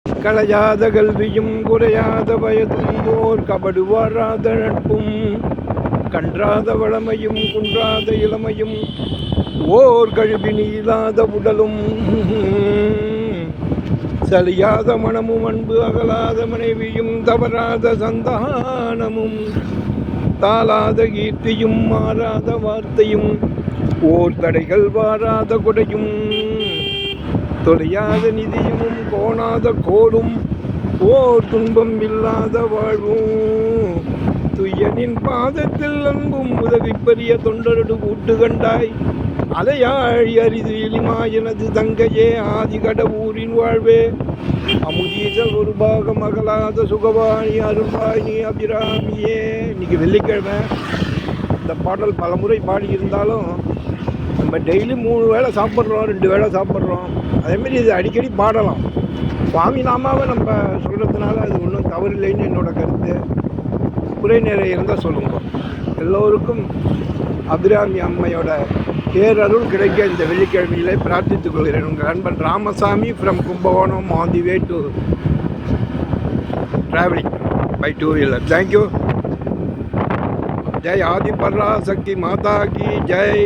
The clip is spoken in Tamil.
களையாத கல்வியும் குறையாத வயதும் ஓர் கபடு வாராத நட்பும் கன்றாத வளமையும் குன்றாத இளமையும் ஓர் கழுவினி இல்லாத உடலும் சலியாத மனமும் அன்பு அகலாத மனைவியும் தவறாத சந்தானமும் தாளாத கீர்த்தியும் மாறாத வார்த்தையும் ஓர் தடைகள் வாராத கொடையும் தொலையாத நிதியமும் கோணாத கோடும் ஓர் துன்பம் இல்லாத வாழ்வும் துய்யனின் பாதத்தில் அன்பும் உதவி பெரிய தொண்டரடு கூட்டு கண்டாய் அலையாழி அரிது எளிமா எனது தங்கையே ஆதி கடவுரின் வாழ்வே அமுதீசல் ஒரு பாகம் அகலாத சுகவாணி அருள்வாணி அபிராமியே. இன்னைக்கு வெள்ளிக்கிழமை. இந்த பாடல் பல முறை பாடியிருந்தாலும் நம்ம டெய்லி 3 வேளை சாப்பிட்றோம், 2 வேளை சாப்பிட்றோம். அதேமாரி இது அடிக்கடி பாடலாம். சுவாமி நாமாவை நம்ம சொல்கிறதுனால அது ஒன்றும் தவறில்லைன்னு என்னோட கருத்து. குறை நேரம் இருந்தால் சொல்லுங்க. எல்லோருக்கும் அபிராமி அம்மையோட பேரருள் கிடைக்க இந்த வெள்ளிக்கிழமையிலே பிரார்த்தித்துக் கொள்கிறேன். உங்கள் அன்பன் Ramasamy from Kumbakonam on the way to travelling by 2-wheeler. Thank you. ஜெய் ஆதி பராசக்தி மாதா கி ஜெய்.